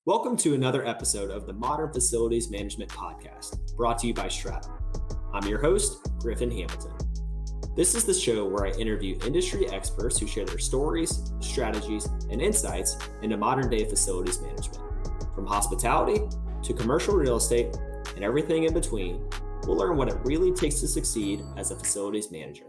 Welcome to another episode of the Modern Facilities Management Podcast, brought to you by Stratum. I'm your host, Griffin Hamilton. This is the show where I interview industry experts who share their stories, strategies, and insights into modern-day facilities management. From hospitality to commercial real estate and everything in between, we'll learn what it really takes to succeed as a facilities manager.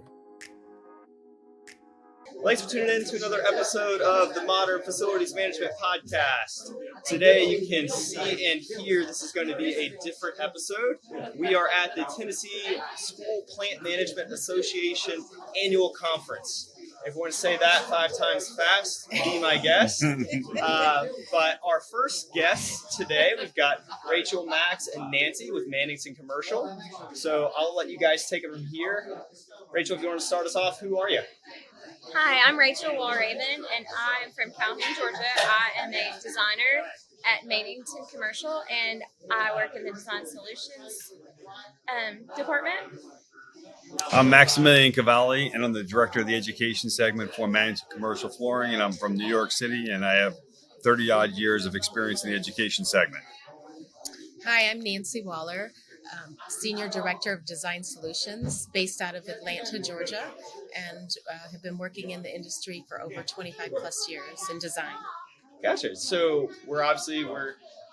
Thanks for tuning in to another episode of the Modern Facilities Management Podcast. Today you can see and hear this is going to be a different episode. We are at the Tennessee School Plant Management Association Annual Conference. If you want to say that 5 times fast, be my guest. But our first guests today, we've got Rachel, Max, and Nancy with Mannington Commercial. So I'll let you guys take it from here. Rachel, if you want to start us off, who are you? Hi, I'm Rachel Walraven, and I'm from Calhoun, Georgia. I am a designer at Mannington Commercial, and I work in the Design Solutions department. I'm Maximilian Cavalli, and I'm the director of the education segment for Mannington Commercial Flooring, and I'm from New York City, and I have 30-odd years of experience in the education segment. Hi, I'm Nancy Waller, Senior Director of Design Solutions based out of Atlanta, Georgia, and have been working in the industry for over 25 plus years in design. Gotcha. So we're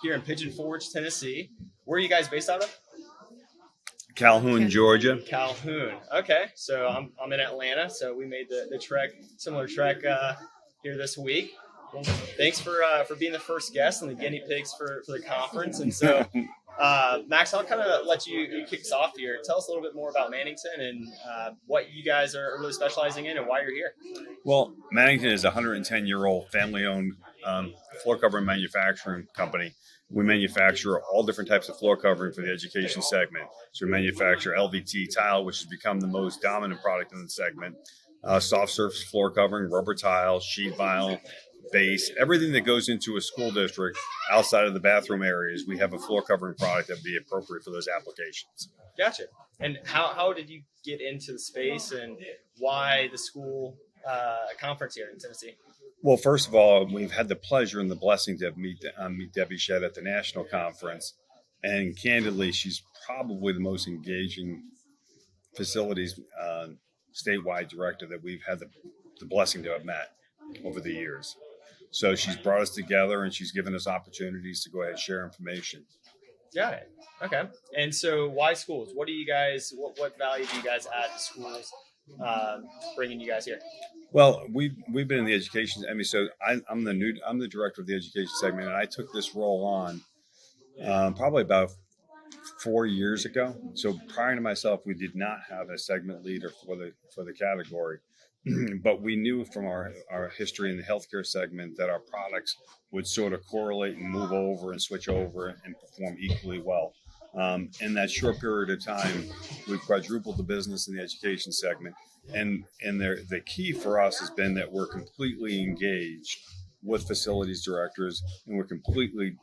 here in Pigeon Forge, Tennessee. Where are you guys based out of? Calhoun, Georgia. Calhoun. Okay. So I'm in Atlanta, so we made the trek, similar trek here this week. Well, thanks for being the first guest and the guinea pigs for the conference. And so, Max, I'll kind of let you kick us off here. Tell us a little bit more about Mannington and what you guys are really specializing in and why you're here. Well, Mannington is a 110-year-old family-owned floor covering manufacturing company. We manufacture all different types of floor covering for the education segment. So we manufacture LVT tile, which has become the most dominant product in the segment, soft surface floor covering, rubber tile, sheet vinyl, base, everything that goes into a school district outside of the bathroom areas. We have a floor covering product that would be appropriate for those applications. Gotcha. And how did you get into the space and why the school conference here in Tennessee? Well, first of all, we've had the pleasure and the blessing to meet Debbie Shedd at the national conference. And candidly, she's probably the most engaging facilities statewide director that we've had the blessing to have met over the years. So she's brought us together and she's given us opportunities to go ahead and share information. Got it. Okay. And so why schools? What do you guys, what value do you guys add to schools bringing you guys here? Well, we've been in the education. So I'm the director of the education segment, and I took this role on probably about 4 years ago. So prior to myself, we did not have a segment leader for the category. But we knew from our history in the healthcare segment that our products would sort of correlate and move over and switch over and perform equally well. In that short period of time, we've quadrupled the business in the education segment. And the key for us has been that we're completely engaged with facilities directors, and we're completely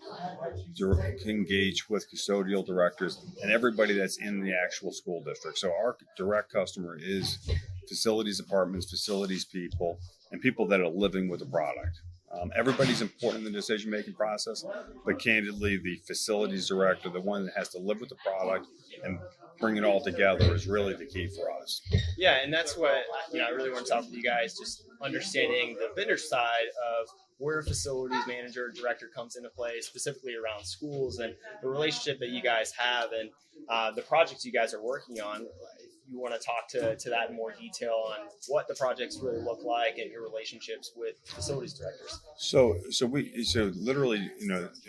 engaged with custodial directors and everybody that's in the actual school district. So our direct customer is facilities departments, facilities people, and people that are living with the product. Everybody's important in the decision-making process, but candidly, the facilities director, the one that has to live with the product and bring it all together, is really the key for us. Yeah, and that's what I really want to talk with you guys, just understanding the vendor side of where a facilities manager or director comes into play, specifically around schools and the relationship that you guys have and the projects you guys are working on. You want to talk to that in more detail on what the projects really look like and your relationships with facilities directors. So literally,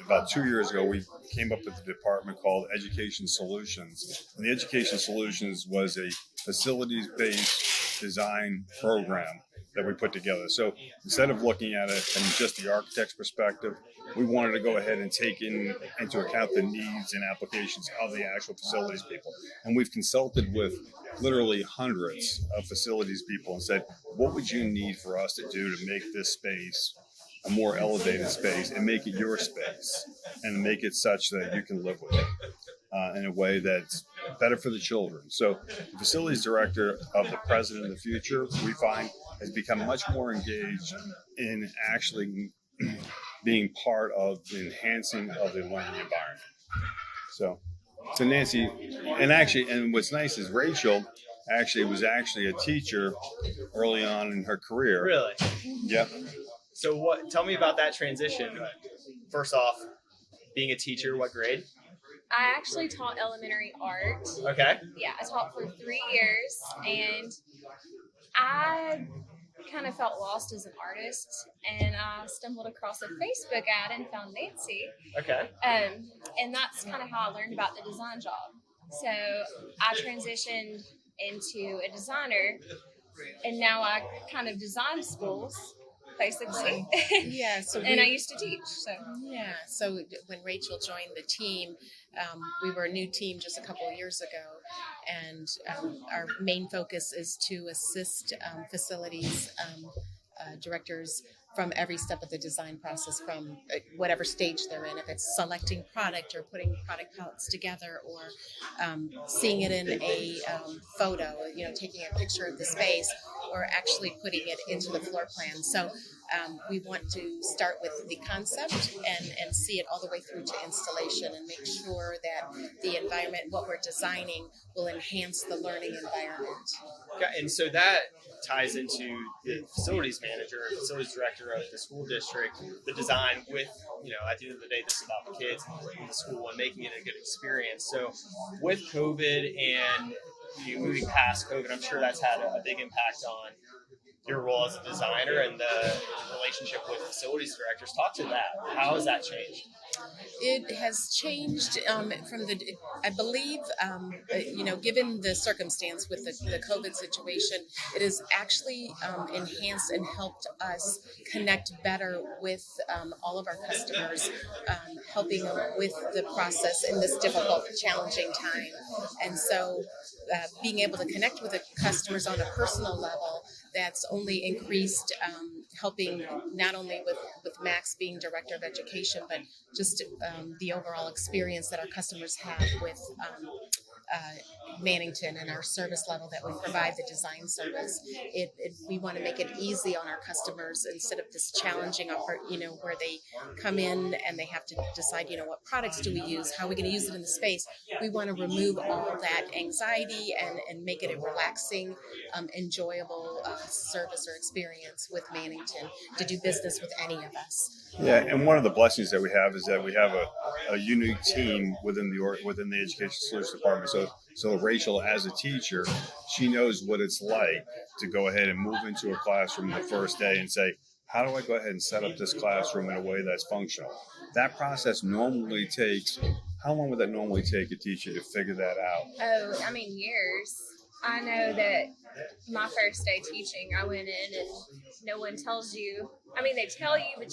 about 2 years ago, we came up with a department called Education Solutions. And the Education Solutions was a facilities-based design program that we put together. So instead of looking at it from just the architect's perspective, we wanted to go ahead and take into account the needs and applications of the actual facilities people. And we've consulted with literally hundreds of facilities people and said, what would you need for us to do to make this space a more elevated space and make it your space and make it such that you can live with it in a way that's better for the children. So the facilities director of the present and the future, we find, has become much more engaged in actually being part of the enhancing of the learning environment. So Nancy, and what's nice is Rachel was actually a teacher early on in her career. Really? Yep. So tell me about that transition. First off, being a teacher, what grade? I actually taught elementary art. Okay. Yeah, I taught for 3 years, and I kind of felt lost as an artist, and I stumbled across a Facebook ad and found Nancy. Okay. And that's kind of how I learned about the design job. So I transitioned into a designer, and now I kind of design schools, basically. Yeah, so and I used to teach. So when Rachel joined the team, we were a new team just a couple of years ago, and our main focus is to assist facilities directors from every step of the design process, from whatever stage they're in, if it's selecting product or putting product palettes together, or seeing it in a photo, taking a picture of the space, or actually putting it into the floor plan. So we want to start with the concept and see it all the way through to installation, and make sure that the environment, what we're designing, will enhance the learning environment. Okay, and so that ties into the facilities manager, facilities director of the school district, the design with, at the end of the day, this is about the kids in the school and making it a good experience. So with COVID and you moving past COVID, I'm sure that's had a big impact on your role as a designer and the relationship with facilities directors. Talk to that. How has that changed? It has changed I believe, given the circumstance with the COVID situation, it has actually enhanced and helped us connect better with all of our customers, helping them with the process in this difficult, challenging time. And so being able to connect with the customers on a personal level, that's only increased, helping not only with Max being director of education, but just the overall experience that our customers have with Mannington and our service level that we provide, the design service. We want to make it easy on our customers instead of this challenging effort, where they come in and they have to decide, what products do we use, how are we going to use it in the space. We want to remove all that anxiety and make it a relaxing, enjoyable service or experience with Mannington to do business with any of us. Yeah, and one of the blessings that we have is that we have a unique team within the Education Solutions Department. So Rachel, as a teacher, she knows what it's like to go ahead and move into a classroom the first day and say, how do I go ahead and set up this classroom in a way that's functional? That process normally takes, how long would that normally take a teacher to figure that out? Oh, years. I know that my first day teaching, I went in and no one tells you. They tell you, but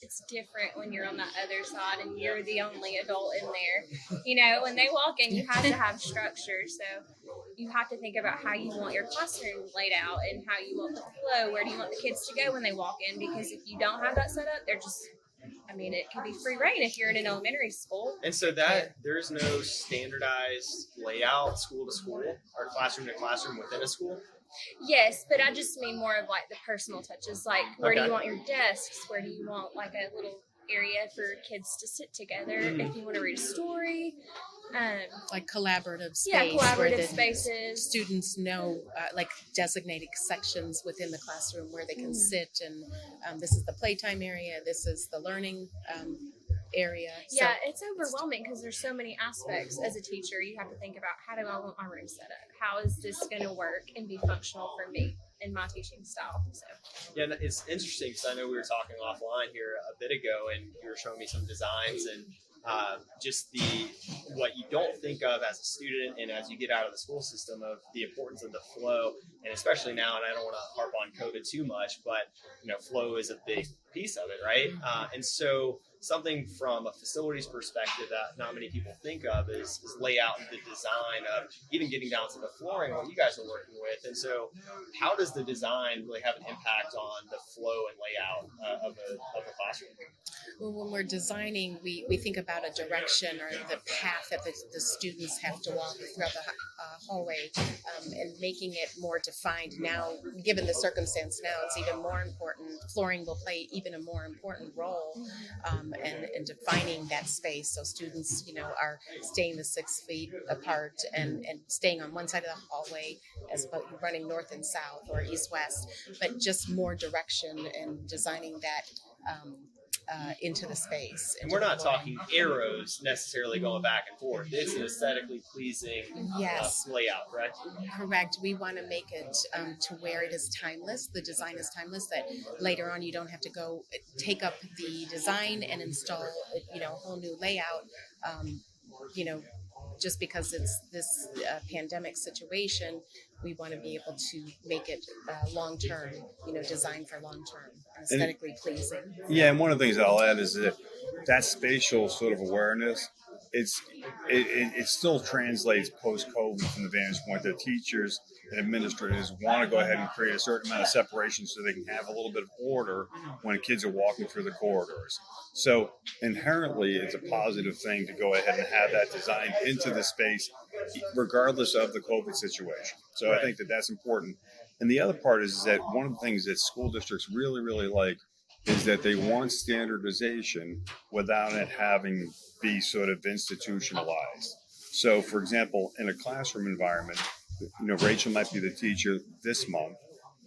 it's different when you're on the other side and you're the only adult in there. When they walk in, you have to have structure. So you have to think about how you want your classroom laid out and how you want the flow. Where do you want the kids to go when they walk in? Because if you don't have that set up, they're just... it could be free reign if you're in an elementary school. And so there's no standardized layout school to school or classroom to classroom within a school? Yes, but I just mean more of the personal touches. Where do you want your desks? Where do you want a little area for kids to sit together? If you want to read a story. Collaborative space. Yeah, collaborative where the spaces. Students know, designated sections within the classroom where they can sit, and this is the playtime area, this is the learning area. Yeah, it's overwhelming because there's so many aspects. As a teacher, you have to think about, how do I want my room set up? How is this going to work and be functional for me in my teaching style? So. Yeah, it's interesting because I know we were talking offline here a bit ago, and you were showing me some designs and just what you don't think of as a student and as you get out of the school system, of the importance of the flow, and especially now, and I don't want to harp on COVID too much, but flow is a big piece of it, right? And so something from a facilities perspective that not many people think of is layout and the design of even getting down to the flooring, what you guys are working with. And so how does the design really have an impact on the flow and layout of a classroom? Well, when we're designing, we think about a direction or the path that the students have to walk throughout the hallway, and making it more defined. Now, given the circumstance now, it's even more important. Flooring will play even a more important role in defining that space. So students, are staying the 6 feet apart and staying on one side of the hallway as opposed to running north and south or east-west, but just more direction and designing that into the space. And we're not talking arrows necessarily going back and forth. It's an aesthetically pleasing layout, correct? Correct. We want to make it to where it is timeless. The design is timeless, that later on you don't have to go take up the design and install, a whole new layout, just because it's this pandemic situation. We want to be able to make it long-term, designed for long-term, aesthetically pleasing. Yeah, and one of the things I'll add is that spatial sort of awareness, it still translates post-COVID from the vantage point that teachers and administrators want to go ahead and create a certain amount of separation so they can have a little bit of order when kids are walking through the corridors. So inherently, it's a positive thing to go ahead and have that designed into the space, regardless of the COVID situation. So I think that that's important. And the other part is that one of the things that school districts really, really like is that they want standardization without it having be sort of institutionalized. So, for example, in a classroom environment, Rachel might be the teacher this month,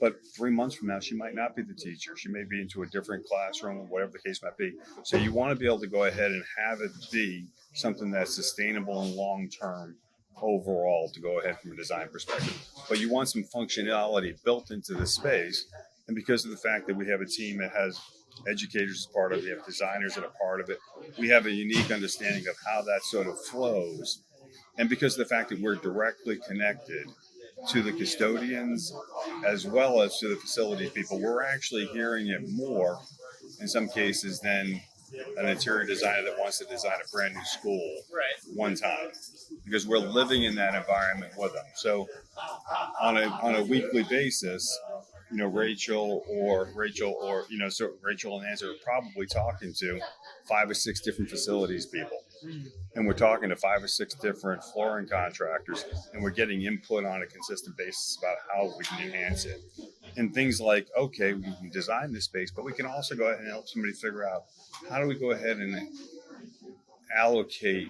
but 3 months from now, she might not be the teacher. She may be into a different classroom, whatever the case might be. So you want to be able to go ahead and have it be something that's sustainable and long-term overall to go ahead from a design perspective. But you want some functionality built into the space. And because of the fact that we have a team that has educators as part of it, we have designers that are part of it, we have a unique understanding of how that sort of flows. And because of the fact that we're directly connected to the custodians as well as to the facility people, we're actually hearing it more in some cases than an interior designer that wants to design a brand new school one time, because we're living in that environment with them. So on a weekly basis, Rachel and Nancy are probably talking to 5 or 6 different facilities people. And we're talking to 5 or 6 different flooring contractors, and we're getting input on a consistent basis about how we can enhance it. And things like, okay, we can design this space, but we can also go ahead and help somebody figure out how do we go ahead and allocate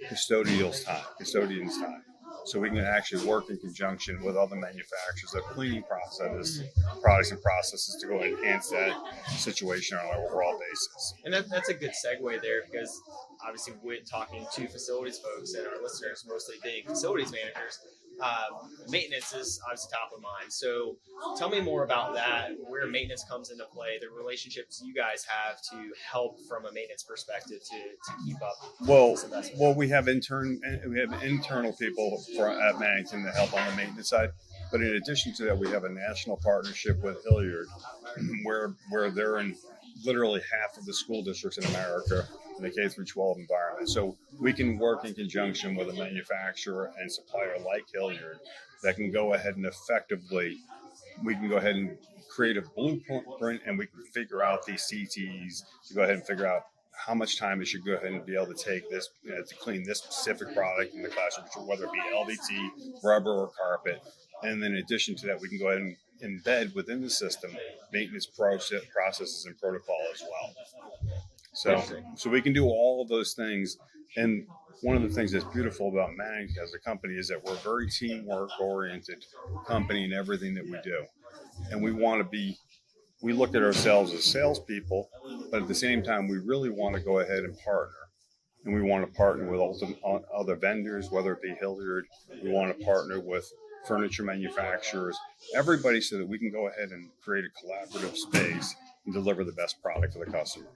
custodians' time. So we can actually work in conjunction with other manufacturers of cleaning products and processes to go and enhance that situation on an overall basis. And that's a good segue there, because obviously we're talking to facilities folks and our listeners mostly being facilities managers. Maintenance is obviously top of mind. So tell me more about that, where maintenance comes into play, the relationships you guys have to help from a maintenance perspective to keep up. Well, we have internal people at Mannington that help on the maintenance side. But in addition to that, we have a national partnership with Hilliard, where they're in literally half of the school districts in America in the K through 12 environment. So we can work in conjunction with a manufacturer and supplier like Hilliard that can go ahead and we can go ahead and create a blueprint, and we can figure out these CTs to go ahead and figure out how much time it should go ahead and be able to take this, to clean this specific product in the classroom, whether it be LVT, rubber, or carpet. And then in addition to that, we can go ahead and embed within the system maintenance processes and protocol as well. So we can do all of those things. And one of the things that's beautiful about Mannington as a company is that we're a very teamwork oriented company in everything that we do. And we look at ourselves as salespeople, but at the same time, we really want to go ahead and partner. And we want to partner with other vendors, whether it be Hilliard. We want to partner with furniture manufacturers, everybody, so that we can go ahead and create a collaborative space and deliver the best product to the customer.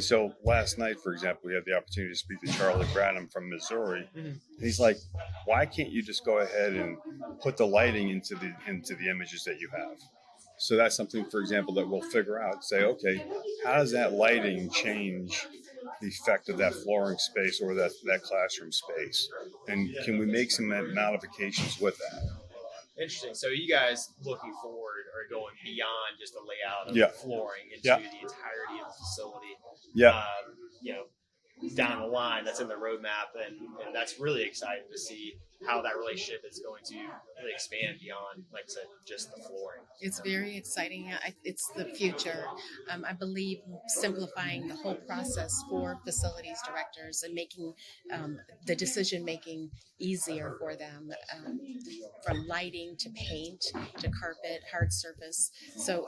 So last night, for example, we had the opportunity to speak to Charlie Bradham from Missouri. Mm-hmm. He's like, why can't you just go ahead and put the lighting into the images that you have? So that's something, for example, that we'll figure out, say, okay, how does that lighting change the effect of that flooring space or that classroom space? And can we make some modifications with that? Interesting. So you guys looking forward are going beyond just the layout of Yeah. the flooring into Yeah. the entirety of the facility. Yeah. You know, down the line, that's in the roadmap, and that's really exciting to see how that relationship is going to really expand beyond, like I said, just the flooring. It's very exciting. It's the future. I believe simplifying the whole process for facilities directors and making the decision making easier for them, from lighting to paint to carpet, hard surface. So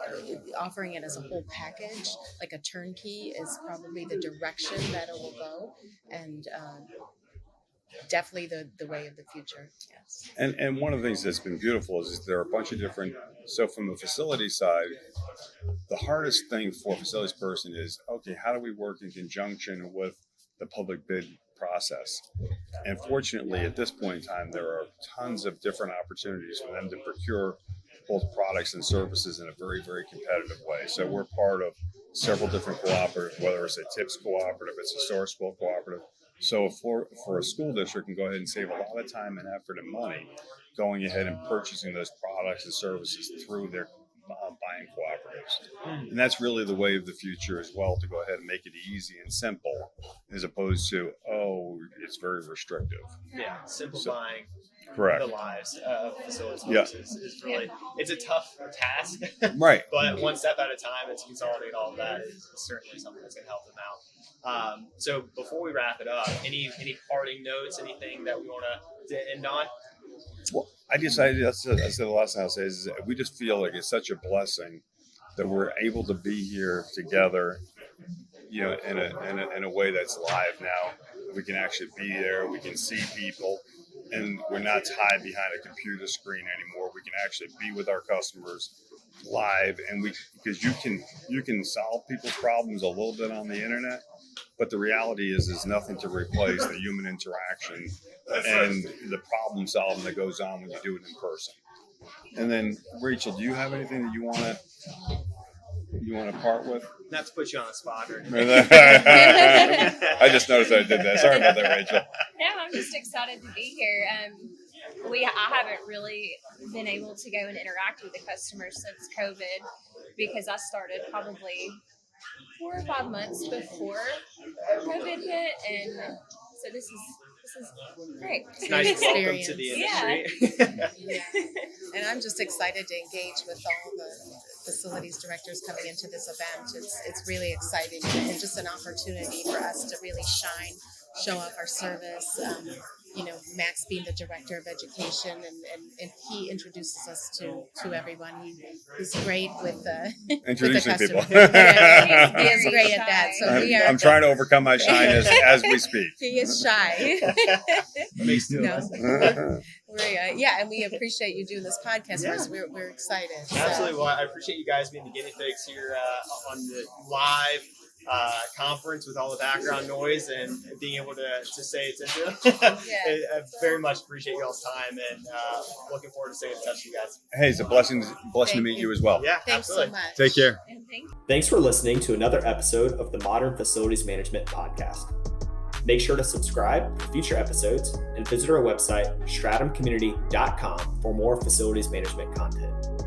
offering it as a whole package, like a turnkey, is probably the direction that it will go, and definitely the way of the future. Yes. And one of the things that's been beautiful is there are a bunch of different, so from the facility side, the hardest thing for a facilities person is, okay, how do we work in conjunction with the public bid process? And fortunately, at this point in time, there are tons of different opportunities for them to procure both products and services in a very, very competitive way. So we're part of several different cooperatives, whether it's a TIPS cooperative, it's a Source School cooperative. So for a school district can go ahead and save a lot of time and effort and money going ahead and purchasing those products and services through their buying cooperatives. And that's really the way of the future as well, to go ahead and make it easy and simple, as opposed to, it's very restrictive. Yeah, simplifying Correct. the lives of facilities Yeah. is really, it's a tough task. Right. But one step at a time, and to consolidate all of that is certainly something that's going to help them out. So before we wrap it up, any parting notes, anything that we want to end on? Well, I said the last thing I'll say is we just feel like it's such a blessing that we're able to be here together, you know, in a way that's live now. We can actually be there, we can see people, and we're not tied behind a computer screen anymore. We can actually be with our customers live, and because you can solve people's problems a little bit on the internet, but the reality is there's nothing to replace the human interaction and the problem solving that goes on when you do it in person. And then, Rachel, do you have anything that you want to part with? Not to put you on the spot or anything. I just noticed I did that. Sorry about that, Rachel. No, I'm just excited to be here. I haven't really been able to go and interact with the customers since COVID, because I started probably 4 or 5 months before COVID hit, and so this is great. It's nice to welcome to the industry. And I'm just excited to engage with all the facilities directors coming into this event. It's really exciting, and just an opportunity for us to really shine, show off our service. Max being the director of education, and he introduces us to everyone. He's great with introducing with the people. He is great at that. So I'm trying to overcome my shyness as we speak. He is shy. Makes two of us. And we appreciate you doing this podcast for us. We're excited. Absolutely. Well, I appreciate you guys being the guinea pigs here on the live conference with all the background noise and being able to say it's into I very much appreciate y'all's time, and looking forward to staying in touch with you guys. Hey, it's a blessing to meet you as well. Yeah, Thanks absolutely. so much. Take care. And Thanks for listening to another episode of the Modern Facilities Management Podcast. Make sure to subscribe for future episodes and visit our website, stratumcommunity.com, for more facilities management content.